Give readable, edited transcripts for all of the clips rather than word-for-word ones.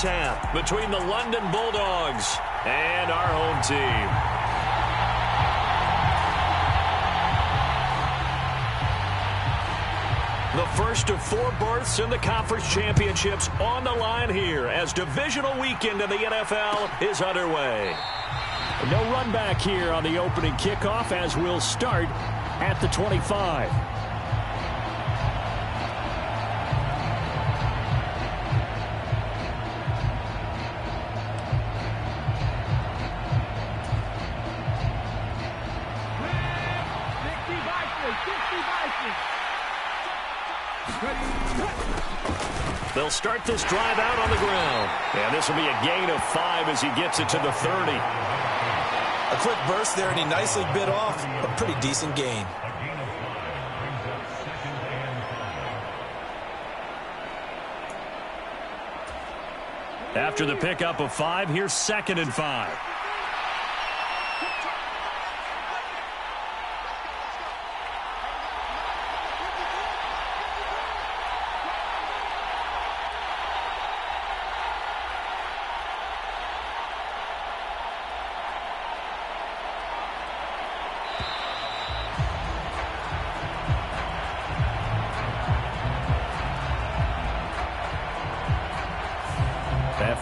tip-off between the London Bulldogs and our home team. The first of 4 berths in the conference championships on the line here as divisional weekend in the NFL is underway. No run back here on the opening kickoff as we'll start at the 25. They'll start this drive out on the ground. And this will be a gain of 5 as he gets it to the 30. A quick burst there, and he nicely bit off a pretty decent gain. After the pickup of 5, here's 2nd and 5.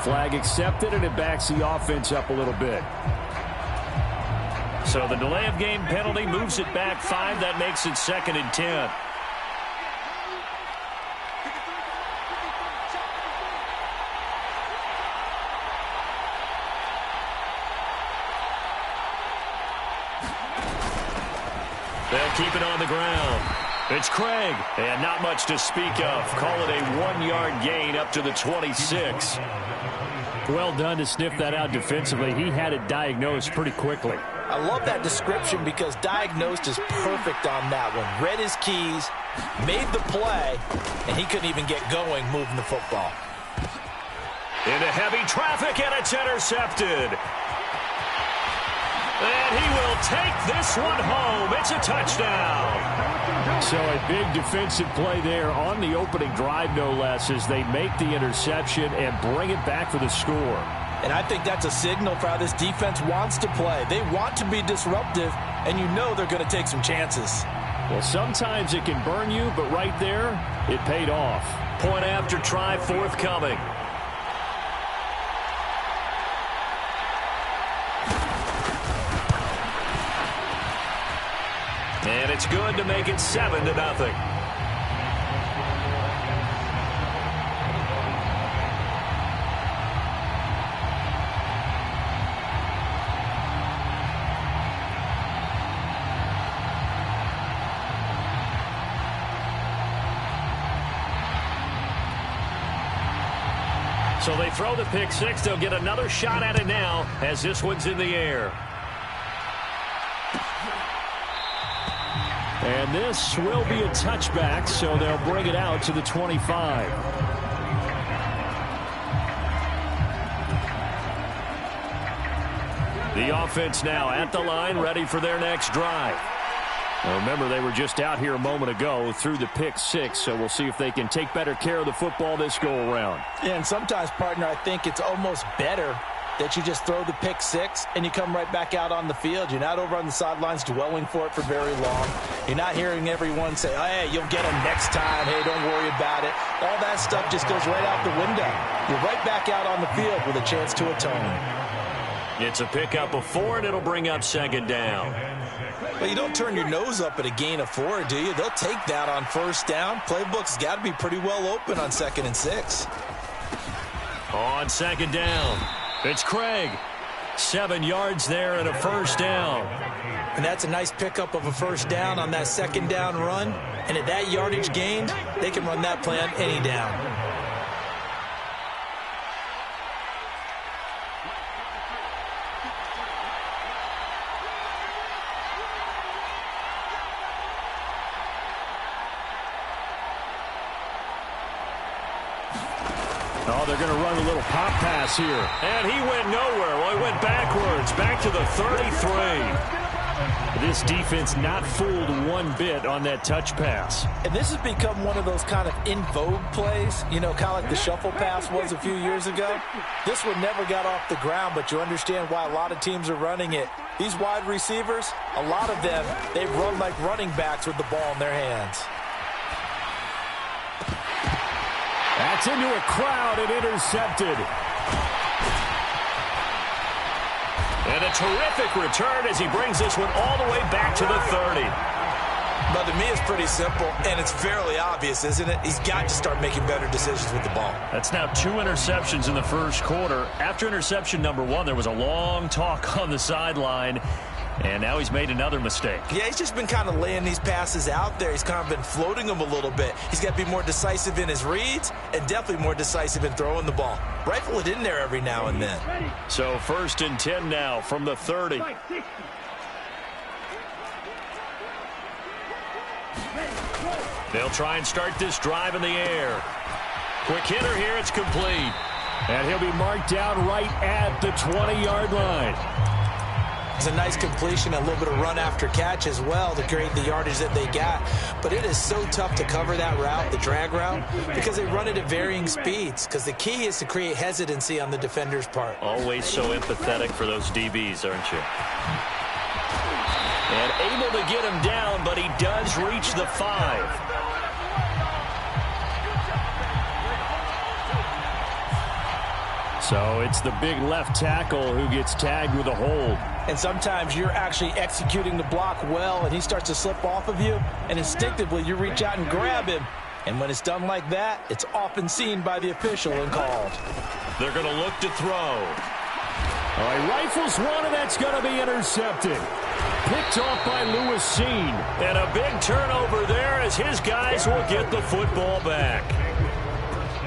Flag accepted, and it backs the offense up a little bit. So the delay of game penalty moves it back 5. That makes it 2nd and 10. They'll keep it on the ground. It's Craig, and not much to speak of. Call it a 1-yard gain up to the 26. Well done to sniff that out defensively. He had it diagnosed pretty quickly. I love that description because diagnosed is perfect on that one. Read his keys, made the play, and he couldn't even get going moving the football. Into heavy traffic, and it's intercepted. And he will take this one home. It's a touchdown. So a big defensive play there on the opening drive, no less, as they make the interception and bring it back for the score. And I think that's a signal for how this defense wants to play. They want to be disruptive, and you know they're going to take some chances. Well, sometimes it can burn you, but right there, it paid off. Point after try forthcoming. And it's good to make it 7-0. So they throw the pick 6. They'll get another shot at it now as this one's in the air. And this will be a touchback, so they'll bring it out to the 25. The offense now at the line, ready for their next drive. Now remember, they were just out here a moment ago through the pick 6, so we'll see if they can take better care of the football this go-around. Yeah, and sometimes, partner, I think it's almost better that you just throw the pick 6 and you come right back out on the field. You're not over on the sidelines dwelling for it for very long. You're not hearing everyone say, oh, hey, you'll get them next time. Hey, don't worry about it. All that stuff just goes right out the window. You're right back out on the field with a chance to atone. It's a pickup of 4, and it'll bring up 2nd down. Well, you don't turn your nose up at a gain of 4, do you? They'll take that on 1st down. Playbook's got to be pretty well open on 2nd and 6. On 2nd down, it's Craig. 7 yards there and a 1st down. And that's a nice pickup of a 1st down on that 2nd down run. And at that yardage gain, they can run that play on any down. Oh, they're going to run a little pop pass here. And he went nowhere. Well, he went backwards, back to the 33. This defense not fooled one bit on that touch pass. And this has become one of those kind of in vogue plays, you know, kind of like the shuffle pass was a few years ago. This one never got off the ground, but you understand why a lot of teams are running it. These wide receivers, a lot of them, they run like running backs with the ball in their hands. That's into a crowd and intercepted. And a terrific return as he brings this one all the way back to the 30. But to me, it's pretty simple, and it's fairly obvious, isn't it? He's got to start making better decisions with the ball. That's now 2 interceptions in the first quarter. After interception number 1, there was a long talk on the sideline, and now he's made another mistake. Yeah, he's just been kind of laying these passes out there. He's kind of been floating them a little bit. He's got to be more decisive in his reads and definitely more decisive in throwing the ball. Rifle it in there every now and then. So 1st and 10 now from the 30. They'll try and start this drive in the air. Quick hitter here, it's complete. And he'll be marked down right at the 20-yard line. It's a nice completion, a little bit of run after catch as well to create the yardage that they got. But it is so tough to cover that route, the drag route, because they run it at varying speeds. Because the key is to create hesitancy on the defender's part. Always so empathetic for those DBs, aren't you? And able to get him down, but he does reach the 5. So it's the big left tackle who gets tagged with a hold. And sometimes you're actually executing the block well, and he starts to slip off of you, and instinctively you reach out and grab him. And when it's done like that, it's often seen by the official and called. They're going to look to throw. All right, rifles one, and that's going to be intercepted. Picked off by Lewis Seen. And a big turnover there as his guys will get the football back.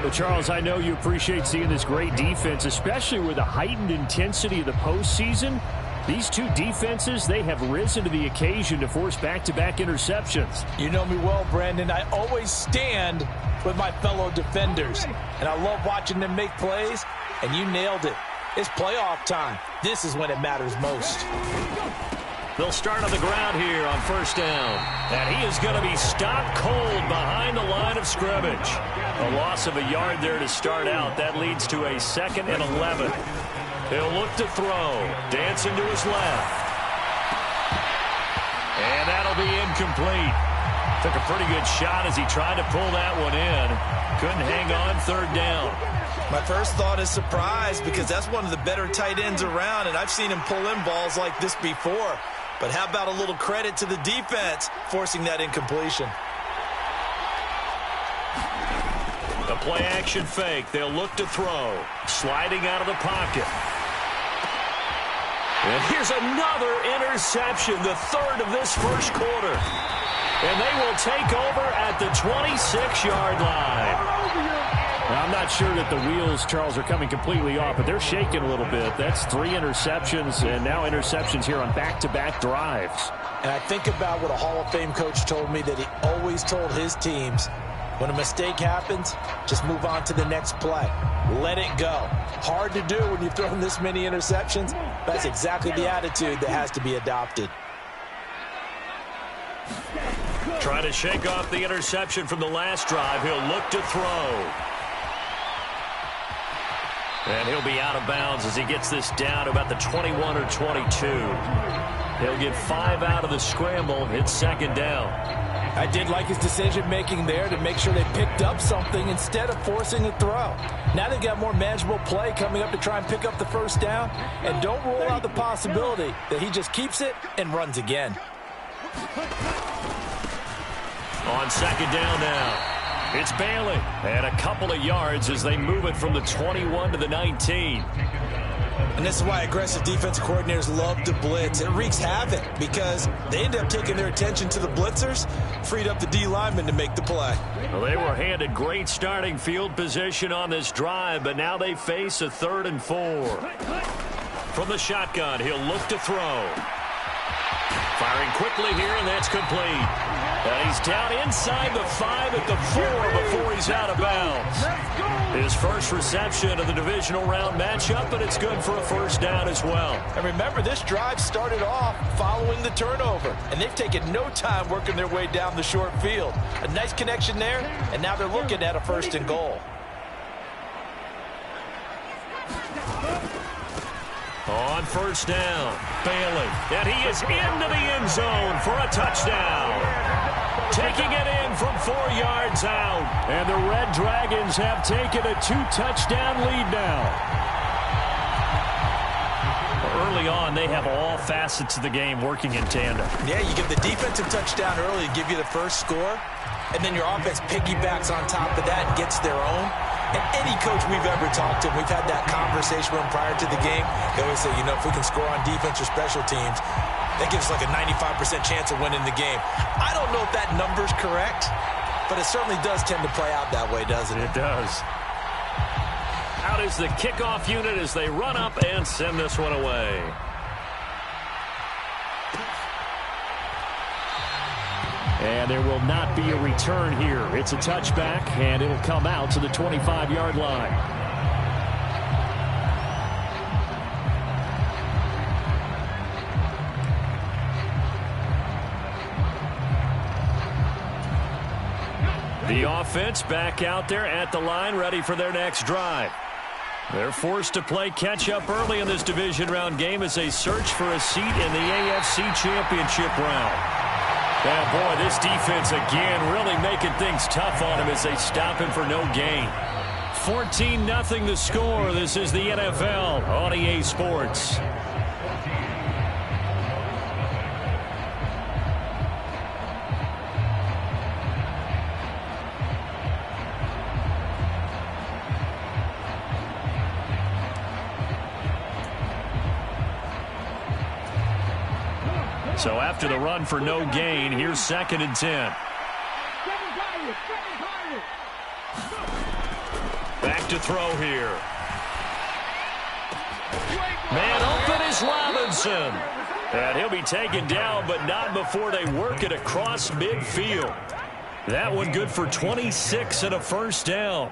Well, Charles, I know you appreciate seeing this great defense, especially with the heightened intensity of the postseason. These two defenses, they have risen to the occasion to force back-to-back interceptions. You know me well, Brandon. I always stand with my fellow defenders, and I love watching them make plays, and you nailed it. It's playoff time. This is when it matters most. They'll start on the ground here on 1st down. And he is going to be stopped cold behind the line of scrimmage. A loss of a yard there to start out. That leads to a 2nd and 11. He'll look to throw. Dancing to his left. And that'll be incomplete. Took a pretty good shot as he tried to pull that one in. Couldn't hang on 3rd down. My first thought is surprise, because that's one of the better tight ends around, and I've seen him pull in balls like this before. But how about a little credit to the defense forcing that incompletion? The play-action fake. They'll look to throw. Sliding out of the pocket. And here's another interception, the 3rd of this first quarter. And they will take over at the 26-yard line. Now, I'm not sure that the wheels, Charles, are coming completely off, but they're shaking a little bit. That's 3 interceptions, and now interceptions here on back-to-back drives. And I think about what a Hall of Fame coach told me, that he always told his teams, when a mistake happens, just move on to the next play. Let it go. Hard to do when you've thrown this many interceptions. That's exactly the attitude that has to be adopted. Trying to shake off the interception from the last drive. He'll look to throw. And he'll be out of bounds as he gets this down to about the 21 or 22. He'll get 5 out of the scramble. It's 2nd down. I did like his decision-making there to make sure they picked up something instead of forcing a throw. Now they've got more manageable play coming up to try and pick up the 1st down. And don't rule out the possibility that he just keeps it and runs again. On 2nd down now. It's Bailey. And a couple of yards as they move it from the 21 to the 19. And this is why aggressive defensive coordinators love to blitz. It wreaks havoc because they end up taking their attention to the blitzers, freed up the D linemen to make the play. Well, they were handed great starting field position on this drive, but now they face a 3rd and 4. From the shotgun, he'll look to throw. Firing quickly here, and that's complete. And he's down inside the 5 at the 4 before he's out of bounds. His first reception of the divisional round matchup, but it's good for a first down as well. And remember, this drive started off following the turnover, and they've taken no time working their way down the short field. A nice connection there, and now they're looking at a 1st and goal. On 1st down, Bailey, and he is into the end zone for a touchdown. Taking it in from 4 yards out. And the Red Dragons have taken a 2-touchdown lead now. Early on, they have all facets of the game working in tandem. Yeah, you give the defensive touchdown early, give you the first score, and then your offense piggybacks on top of that and gets their own. And any coach we've ever talked to, we've had that conversation with them prior to the game. They always say, if we can score on defense or special teams, that gives us like a 95% chance of winning the game. I don't know if that number's correct, but it certainly does tend to play out that way, doesn't it? It does. Out is the kickoff unit as they run up and send this one away. And there will not be a return here. It's a touchback, and it'll come out to the 25-yard line. The offense back out there at the line, ready for their next drive. They're forced to play catch-up early in this division round game as they search for a seat in the AFC Championship round. And boy, this defense again really making things tough on him as they stop him for no gain. 14-0 the score. This is the NFL on EA Sports. So after the run for no gain, here's 2nd and 10. Back to throw here. Man open is Robinson. And he'll be taken down, but not before they work it across midfield. That one good for 26 and a first down.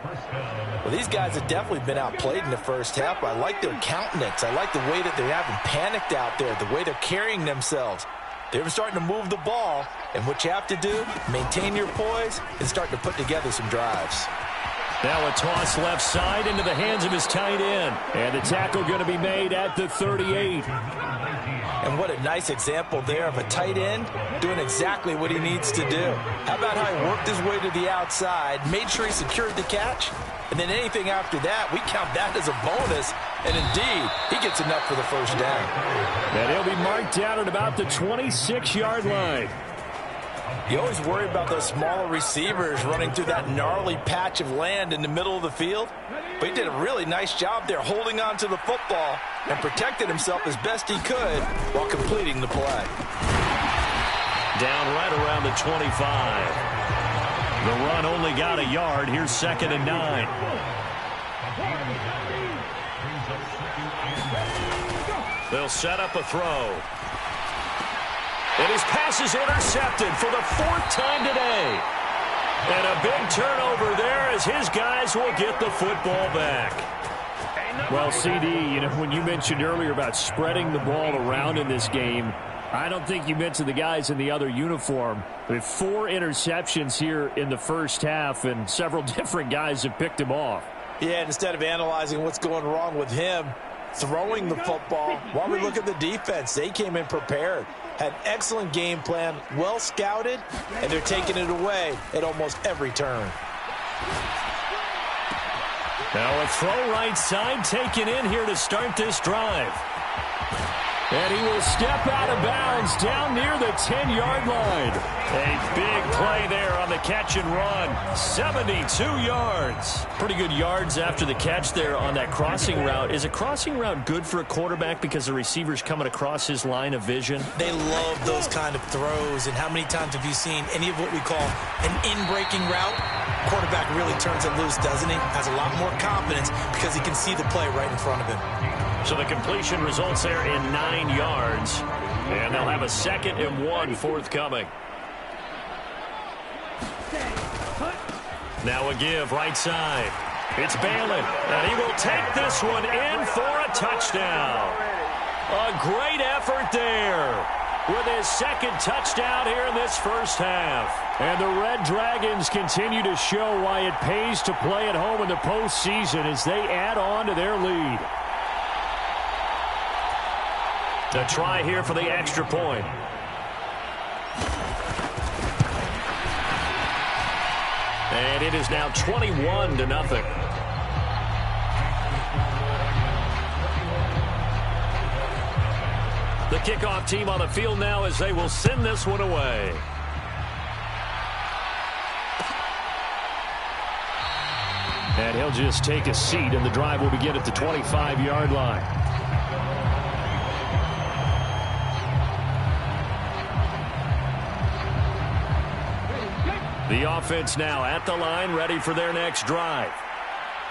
Well, these guys have definitely been outplayed in the first half. I like their countenance. I like the way that they haven't panicked out there, the way they're carrying themselves. They're starting to move the ball, and what you have to do, maintain your poise and start to put together some drives. Now a toss left side into the hands of his tight end. And the tackle going to be made at the 38. And what a nice example there of a tight end doing exactly what he needs to do. How about how he worked his way to the outside, made sure he secured the catch, and then anything after that, we count that as a bonus. And indeed, he gets enough for the first down. And he'll be marked down at about the 26-yard line. You always worry about those smaller receivers running through that gnarly patch of land in the middle of the field. But he did a really nice job there holding on to the football and protected himself as best he could while completing the play. Down right around the 25. The run only got a yard. Here's 2nd and 9. They'll set up a throw. And his pass is intercepted for the 4th time today. And a big turnover there as his guys will get the football back. Well, CD, when you mentioned earlier about spreading the ball around in this game, I don't think you mentioned the guys in the other uniform. With 4 interceptions here in the first half, and several different guys have picked him off. Yeah, and instead of analyzing what's going wrong with him throwing the football, while we look at the defense, they came in prepared. Had excellent game plan, well scouted, and they're taking it away at almost every turn. Now a throw right side taken in here to start this drive. And he will step out of bounds down near the 10-yard line. A big play there on the catch and run. 72 yards. Pretty good yards after the catch there on that crossing route. Is a crossing route good for a quarterback because the receiver's coming across his line of vision? They love those kind of throws. And how many times have you seen any of what we call an in-breaking route? Quarterback really turns it loose, doesn't he? Has a lot more confidence because he can see the play right in front of him. So the completion results there in 9 yards. And they'll have a 2nd and 1 forthcoming. Now a give right side. It's Balin, and he will take this one in for a touchdown. A great effort there with his second touchdown here in this first half. And the Red Dragons continue to show why it pays to play at home in the postseason as they add on to their lead. The try here for the extra point. And it is now 21-0. The kickoff team on the field now as they will send this one away. And he'll just take a seat, and the drive will begin at the 25-yard line. The offense now at the line, ready for their next drive.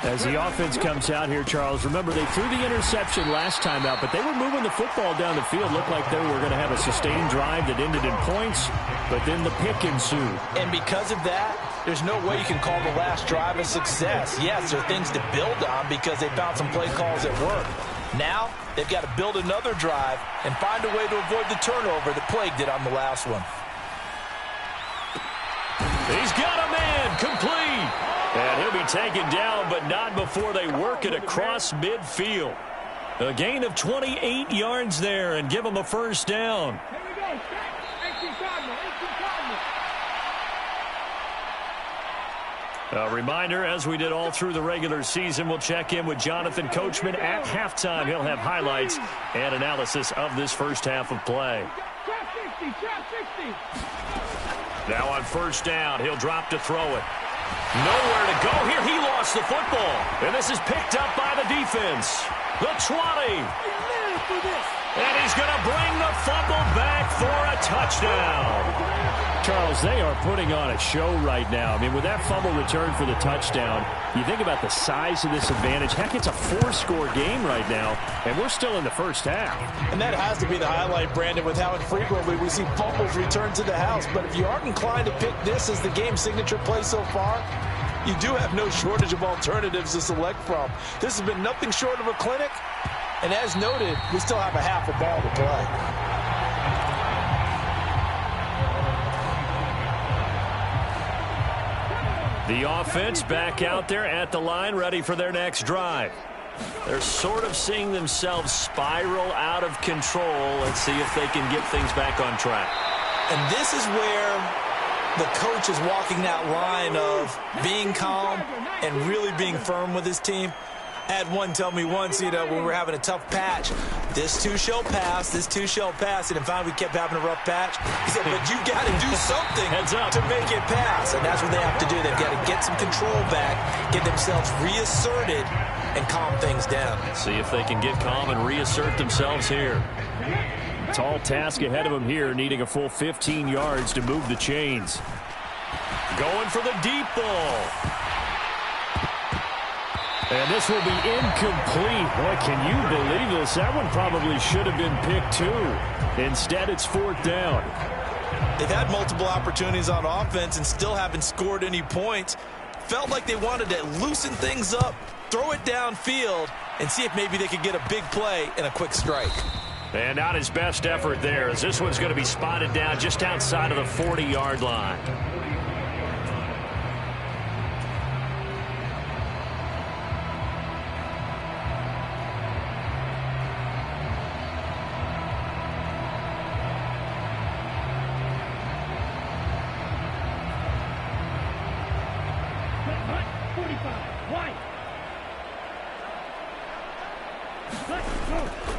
As the offense comes out here, Charles, remember they threw the interception last time out, but they were moving the football down the field. Looked like they were going to have a sustained drive that ended in points, but then the pick ensued. And because of that, there's no way you can call the last drive a success. Yes, there are things to build on because they found some play calls that work. Now, they've got to build another drive and find a way to avoid the turnover that plagued it on the last one. He's got a man, complete. And he'll be taken down, but not before they work it across midfield. A gain of 28 yards there and give him a first down. Here we go. 18 Cardinal. A reminder, as we did all through the regular season, we'll check in with Jonathan Coachman at halftime. He'll have highlights and analysis of this first half of play. Trap 60. Now on first down, he'll drop to throw it. Nowhere to go here. He lost the football. And this is picked up by the defense. The 20. And he's going to bring the fumble back for a touchdown. Charles, they are putting on a show right now. I mean, with that fumble return for the touchdown, you think about the size of this advantage. Heck, it's a 4-score game right now, and we're still in the first half. And that has to be the highlight, Brandon, with how infrequently we see fumbles return to the house. But if you aren't inclined to pick this as the game signature play so far, you do have no shortage of alternatives to select from. This has been nothing short of a clinic. And as noted, we still have a half a ball to play. The offense back out there at the line, ready for their next drive. They're sort of seeing themselves spiral out of control. Let's see if they can get things back on track. And this is where the coach is walking that line of being calm and really being firm with his team. I had one tell me once, when we were having a tough patch, this too shall pass, this too shall pass. And finally we kept having a rough patch. He said, but you got to do something to make it pass. And that's what they have to do. They've got to get some control back, get themselves reasserted, and calm things down. See if they can get calm and reassert themselves here. Tall task ahead of them here, needing a full 15 yards to move the chains. Going for the deep ball. And this will be incomplete. Boy, can you believe this? That one probably should have been picked too. Instead, it's fourth down. They've had multiple opportunities on offense and still haven't scored any points. Felt like they wanted to loosen things up, throw it downfield, and see if maybe they could get a big play and a quick strike. And not his best effort there, as this one's going to be spotted down just outside of the 40-yard line.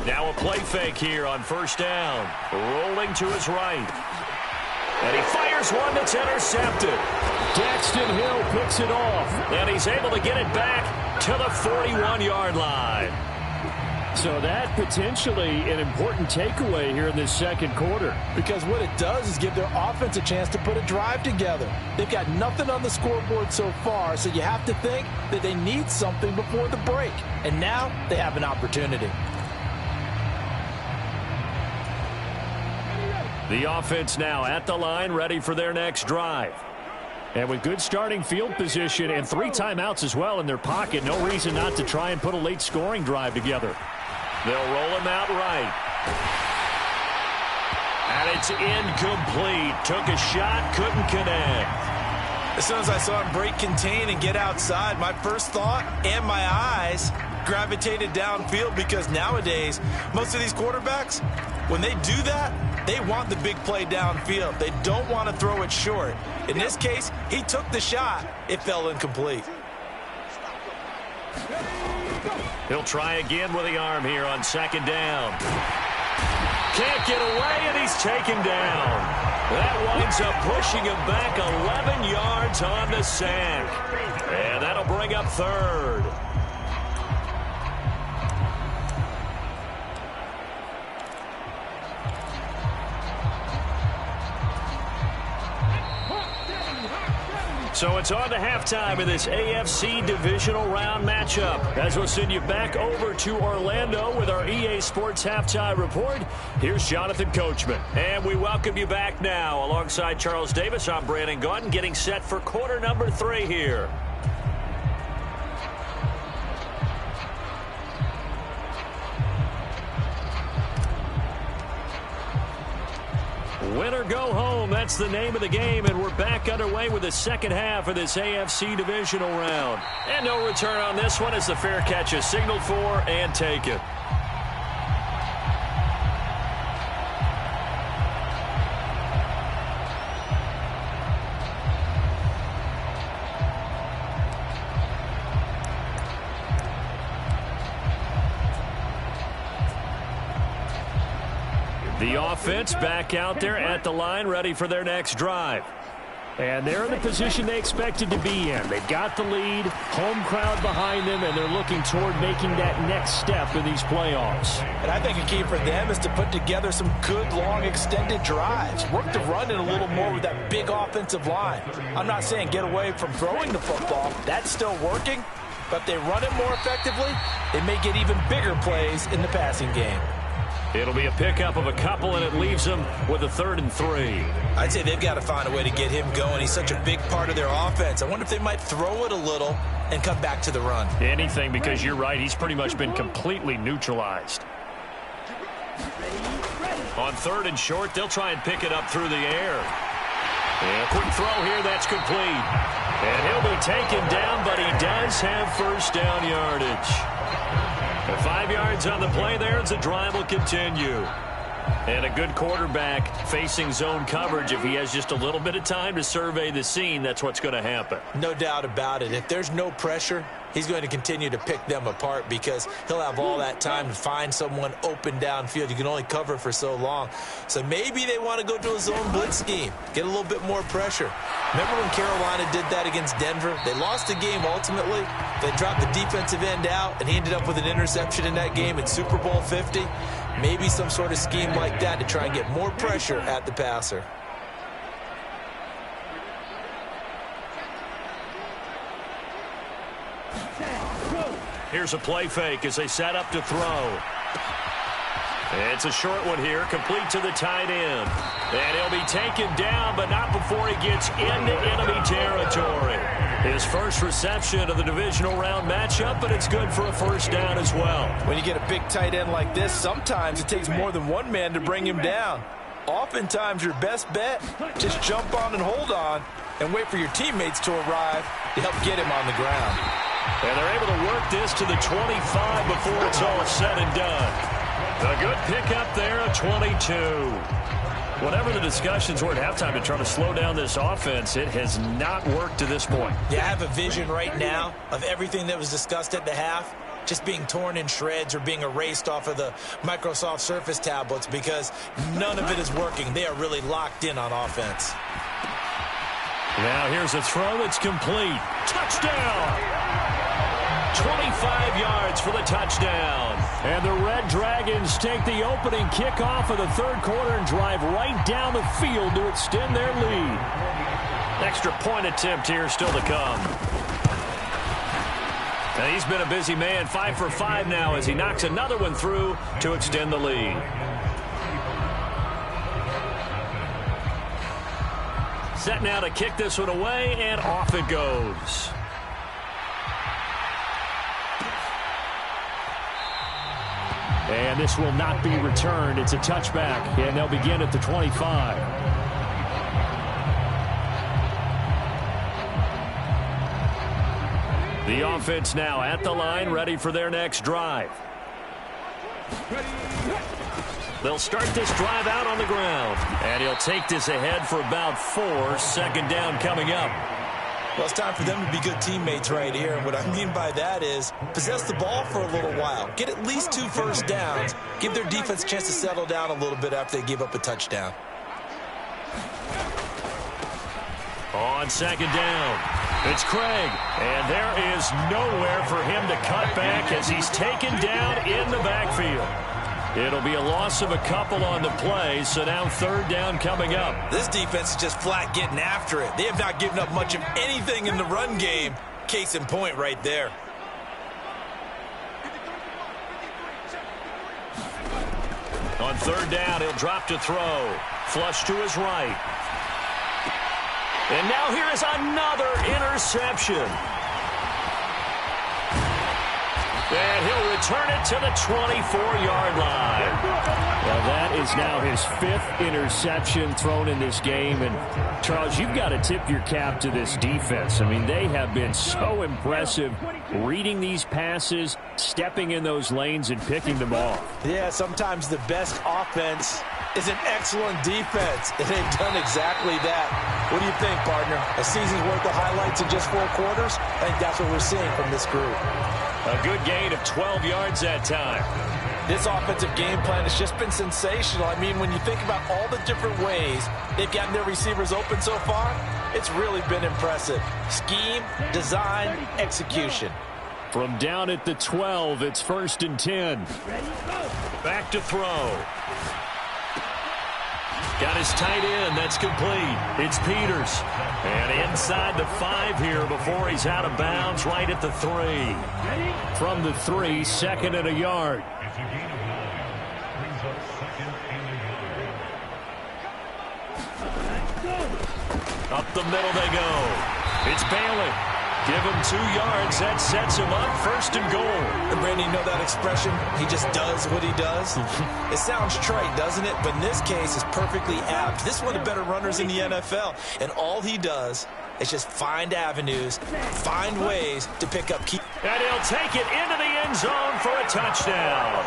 Now a play fake here on first down. Rolling to his right. And he fires one that's intercepted. Daxton Hill picks it off. And he's able to get it back to the 41-yard line. So that potentially an important takeaway here in this second quarter. Because what it does is give their offense a chance to put a drive together. They've got nothing on the scoreboard so far, so you have to think that they need something before the break. And now they have an opportunity. The offense now at the line, ready for their next drive. And with good starting field position and 3 timeouts as well in their pocket, no reason not to try and put a late scoring drive together. They'll roll him out right. And it's incomplete. Took a shot, couldn't connect. As soon as I saw him break contain and get outside, my first thought and my eyes gravitated downfield, because nowadays, most of these quarterbacks, when they do that, they want the big play downfield. They don't want to throw it short. In this case, he took the shot. It fell incomplete. He'll try again with the arm here on second down. Can't get away, and he's taken down. That winds up pushing him back 11 yards on the sack. And that'll bring up third. So it's on to halftime in this AFC divisional round matchup. As we'll send you back over to Orlando with our EA Sports Halftime Report, here's Jonathan Coachman. And we welcome you back now. Alongside Charles Davis, I'm Brandon Gaudin, getting set for quarter number 3 here. Win or go home, that's the name of the game, and we're back underway with the second half of this AFC divisional round. And no return on this one as the fair catch is signaled for and taken. The offense back out there at the line, ready for their next drive. And they're in the position they expected to be in. They've got the lead, home crowd behind them, and they're looking toward making that next step in these playoffs. And I think a key for them is to put together some good, long, extended drives. Work the run in a little more with that big offensive line. I'm not saying get away from throwing the football. That's still working. But if they run it more effectively, they may get even bigger plays in the passing game. It'll be a pickup of a couple, and it leaves them with a 3rd and 3. I'd say they've got to find a way to get him going. He's such a big part of their offense. I wonder if they might throw it a little and come back to the run. Anything, because you're right. He's pretty much been completely neutralized. On 3rd and short, they'll try and pick it up through the air. And a quick throw here, that's complete. And he'll be taken down, but he does have first down yardage. 5 yards on the play there as the drive will continue. And a good quarterback facing zone coverage. If he has just a little bit of time to survey the scene, that's what's going to happen. No doubt about it. If there's no pressure, he's going to continue to pick them apart because he'll have all that time to find someone open downfield. You can only cover for so long. So maybe they want to go to a zone blitz scheme, get a little bit more pressure. Remember when Carolina did that against Denver? They lost the game ultimately. They dropped the defensive end out, and he ended up with an interception in that game in Super Bowl 50. Maybe some sort of scheme like that to try and get more pressure at the passer. Here's a play fake as they set up to throw. It's a short one here, complete to the tight end. And he'll be taken down, but not before he gets into enemy territory. His first reception of the divisional round matchup, but it's good for a first down as well. When you get a big tight end like this, sometimes it takes more than one man to bring him down. Oftentimes, your best bet, just jump on and hold on and wait for your teammates to arrive to help get him on the ground. And they're able to work this to the 25 before it's all said and done. A good pickup there at 22. Whatever the discussions were at halftime to try to slow down this offense, it has not worked to this point. Yeah, I have a vision right now of everything that was discussed at the half just being torn in shreds or being erased off of the Microsoft Surface tablets because none of it is working. They are really locked in on offense. Now here's a throw that's complete. Touchdown! 25 yards for the touchdown. And the Red Dragons take the opening kickoff of the third quarter and drive right down the field to extend their lead. Extra point attempt here still to come. And he's been a busy man, 5 for 5 now as he knocks another one through to extend the lead. Set now to kick this one away, and off it goes. And this will not be returned. It's a touchback, and they'll begin at the 25. The offense now at the line, ready for their next drive. They'll start this drive out on the ground, and he'll take this ahead for about 4. Second down coming up. Well, it's time for them to be good teammates right here. And what I mean by that is possess the ball for a little while. Get at least 2 first downs. Give their defense a chance to settle down a little bit after they give up a touchdown. On second down, it's Craig. And there is nowhere for him to cut back as he's taken down in the backfield. It'll be a loss of a couple on the play, so now third down coming up. This defense is just flat getting after it. They have not given up much of anything in the run game. Case in point right there. On third down, he'll drop to throw. Flush to his right. And now here is another interception. And he'll return it to the 24-yard line. Well, that is now his 5th interception thrown in this game. And, Charles, you've got to tip your cap to this defense. I mean, they have been so impressive reading these passes, stepping in those lanes, and picking them off. Yeah, sometimes the best offense is an excellent defense, and they've done exactly that. What do you think, partner? A season's worth of highlights in just 4 quarters? I think that's what we're seeing from this group. A good gain of 12 yards that time. This offensive game plan has just been sensational. I mean, when you think about all the different ways they've gotten their receivers open so far, it's really been impressive. Scheme, design, execution. From down at the 12, it's 1st and 10. Back to throw. Got his tight end. That's complete. It's Peters. And inside the 5 here before he's out of bounds, right at the 3. From the 3, second and a yard. Up the middle they go. It's Bailey. Give him 2 yards. That sets him up. 1st and goal. And Brandon, you know that expression? He just does what he does. It sounds trite, doesn't it? But in this case, it's perfectly apt. This is one of the better runners in the NFL. And all he does is just find avenues, find ways to pick up key. And he'll take it into the end zone for a touchdown.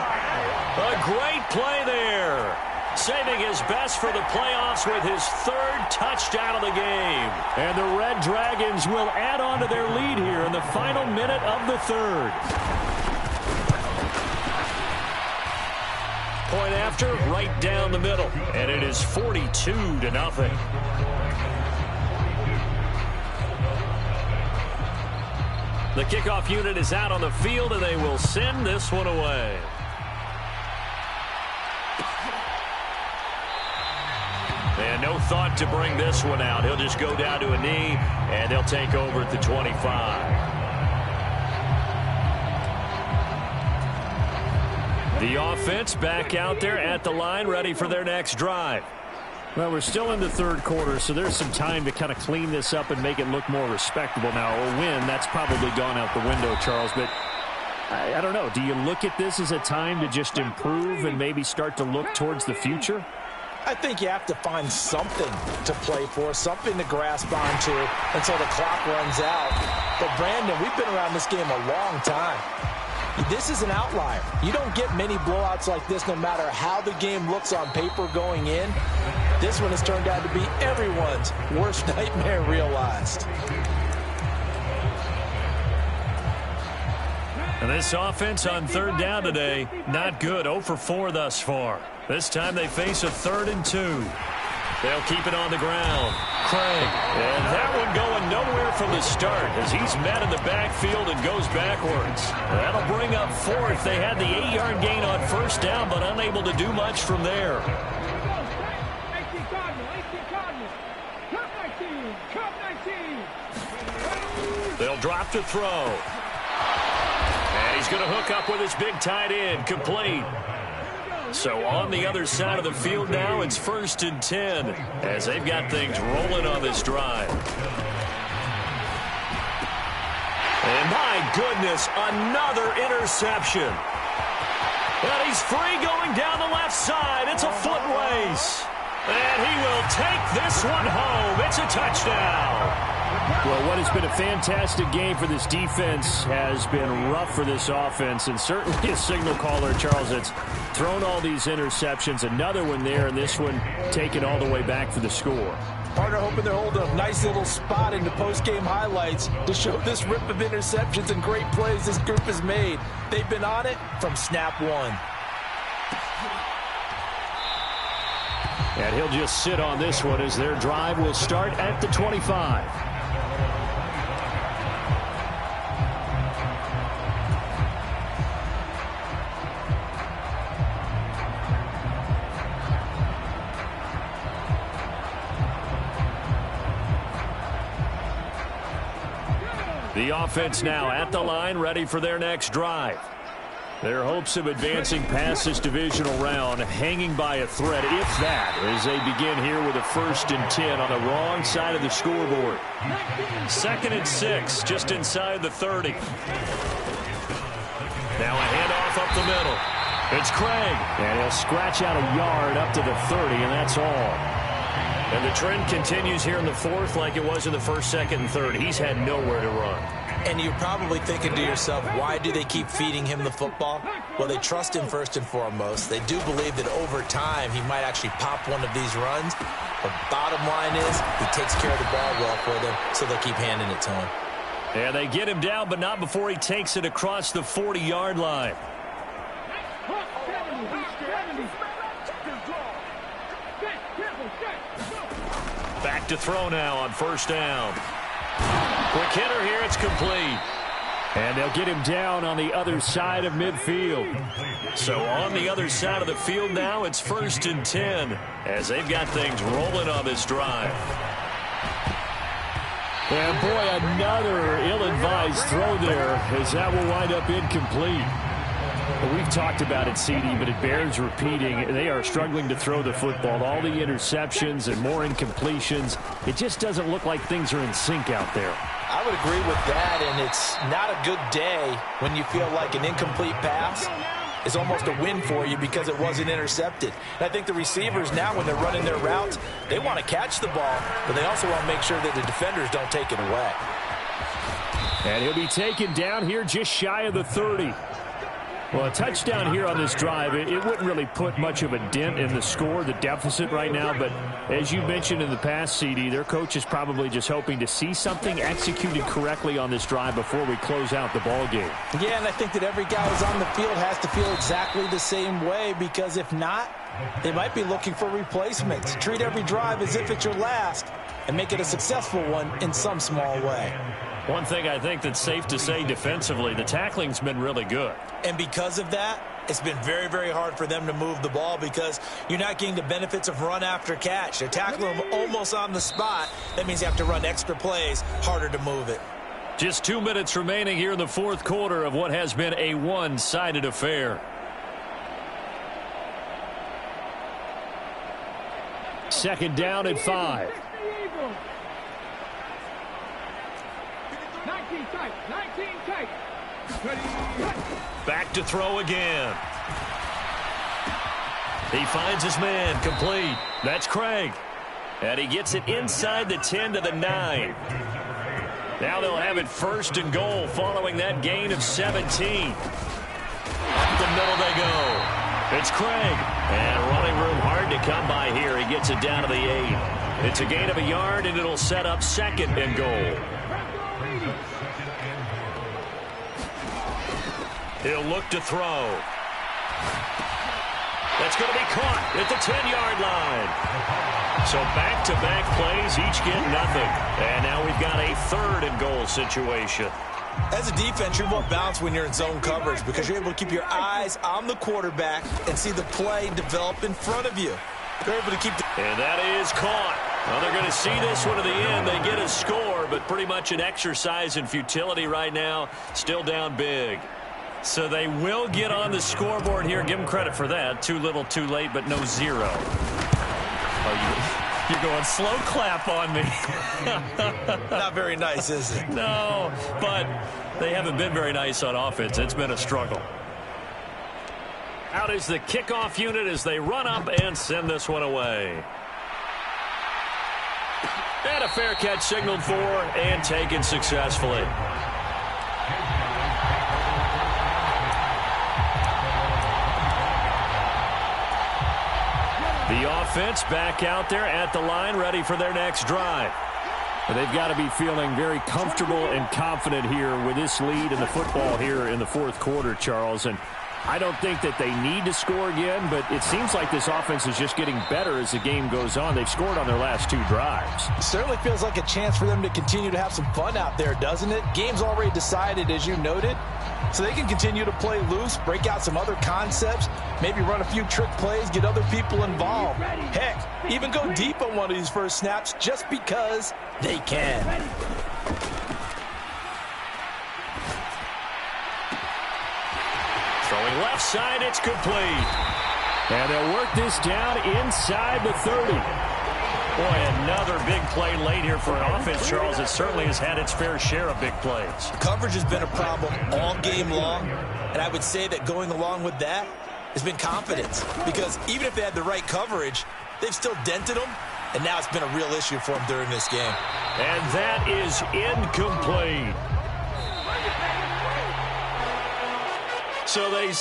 A great play there. Saving his best for the playoffs with his 3rd touchdown of the game. And the Red Dragons will add on to their lead here in the final minute of the 3rd. Point after, right down the middle. And it is 42-0. The kickoff unit is out on the field, and they will send this one away. And no thought to bring this one out. He'll just go down to a knee, and they'll take over at the 25. The offense back out there at the line, ready for their next drive. Well, we're still in the 3rd quarter, so there's some time to kind of clean this up and make it look more respectable. Now, a win, that's probably gone out the window, Charles, but I don't know. Do you look at this as a time to just improve and maybe start to look towards the future? I think you have to find something to play for, something to grasp onto until the clock runs out. But, Brandon, we've been around this game a long time. This is an outlier. You don't get many blowouts like this no matter how the game looks on paper going in. This one has turned out to be everyone's worst nightmare realized. And this offense on 3rd down today, not good. 0 for 4 thus far. This time they face a 3rd and 2. They'll keep it on the ground. Craig. And that one going nowhere from the start as he's met in the backfield and goes backwards. That'll bring up 4th. They had the 8-yard gain on 1st down, but unable to do much from there. They'll drop to throw. And he's going to hook up with his big tight end. Complete. So on the other side of the field now, it's 1st and 10 as they've got things rolling on this drive. And my goodness, another interception. And he's free going down the left side. It's a foot race. And he will take this one home. It's a touchdown. Well, what has been a fantastic game for this defense has been rough for this offense, and certainly a signal caller, Charles, that's thrown all these interceptions. Another one there, and this one taken all the way back for the score. Partner hoping they're holding a nice little spot in the post-game highlights to show this rip of interceptions and great plays this group has made. They've been on it from snap one. And he'll just sit on this one as their drive will start at the 25. The offense now at the line, ready for their next drive. Their hopes of advancing past this divisional round hanging by a thread, if that, as they begin here with a 1st and 10 on the wrong side of the scoreboard. 2nd and 6, just inside the 30. Now a handoff up the middle. It's Craig. And he'll scratch out a yard up to the 30, and that's all. And the trend continues here in the 4th like it was in the 1st, 2nd, and 3rd. He's had nowhere to run. And you're probably thinking to yourself, why do they keep feeding him the football? Well, they trust him first and foremost. They do believe that over time he might actually pop one of these runs. But bottom line is he takes care of the ball well for them, so they'll keep handing it to him. And they get him down, but not before he takes it across the 40-yard line. Back to throw now on 1st down. Quick hitter here, it's complete. And they'll get him down on the other side of midfield. So on the other side of the field now, it's 1st and 10 as they've got things rolling on this drive. And boy, another ill-advised throw there as that will wind up incomplete. We've talked about it, CD, but it bears repeating. They are struggling to throw the football. All the interceptions and more incompletions. It just doesn't look like things are in sync out there. I would agree with that, and it's not a good day when you feel like an incomplete pass is almost a win for you because it wasn't intercepted. And I think the receivers now, when they're running their routes, they want to catch the ball, but they also want to make sure that the defenders don't take it away. And he'll be taken down here just shy of the 30. Well, a touchdown here on this drive, it wouldn't really put much of a dent in the score, the deficit right now. But as you mentioned in the past, CD, their coach is probably just hoping to see something executed correctly on this drive before we close out the ball game. Yeah, and I think that every guy who's on the field has to feel exactly the same way, because if not, they might be looking for replacements. Treat every drive as if it's your last and make it a successful one in some small way. One thing I think that's safe to say defensively, the tackling's been really good. And because of that, it's been very, very hard for them to move the ball because you're not getting the benefits of run after catch. They're tackling them almost on the spot. That means you have to run extra plays, harder to move it. Just 2 minutes remaining here in the 4th quarter of what has been a one-sided affair. Second down at 5. 19 tight, 19 tight. Back to throw again. He finds his man, complete. That's Craig. And he gets it inside the 10 to the 9. Now they'll have it 1st and goal following that gain of 17. Up the middle they go. It's Craig. And running room hard to come by here. He gets it down to the 8. It's a gain of a yard, and it'll set up 2nd and goal. He'll look to throw. That's going to be caught at the 10-yard line. So back-to-back plays, each get nothing. And now we've got a 3rd and goal situation. As a defense, you're more balanced when you're in zone coverage because you're able to keep your eyes on the quarterback and see the play develop in front of you. They're able to keep and that is caught. Well, they're going to see this one to the end. They get a score, but pretty much an exercise in futility right now. Still down big. So they will get on the scoreboard here. Give them credit for that. Too little, too late, but no zero. Oh, you're going slow clap on me. Not very nice, is it? No, but they haven't been very nice on offense. It's been a struggle. Out is the kickoff unit as they run up and send this one away. And a fair catch signaled for and taken successfully. The offense back out there at the line, ready for their next drive. They've got to be feeling very comfortable and confident here with this lead in the football here in the fourth quarter, Charles. And I don't think that they need to score again, but it seems like this offense is just getting better as the game goes on. They've scored on their last 2 drives. It certainly feels like a chance for them to continue to have some fun out there, doesn't it? Game's already decided, as you noted, so they can continue to play loose, break out some other concepts, maybe run a few trick plays, get other people involved. Heck, even go deep on one of these first snaps just because they can. Throwing left side, it's complete. And they'll work this down inside the 30. Boy, another big play late here for an offense, Charles. It certainly has had its fair share of big plays. Coverage has been a problem all game long, and I would say that going along with that has been confidence, because even if they had the right coverage, they've still dented them, and now it's been a real issue for them during this game. And that is incomplete. So they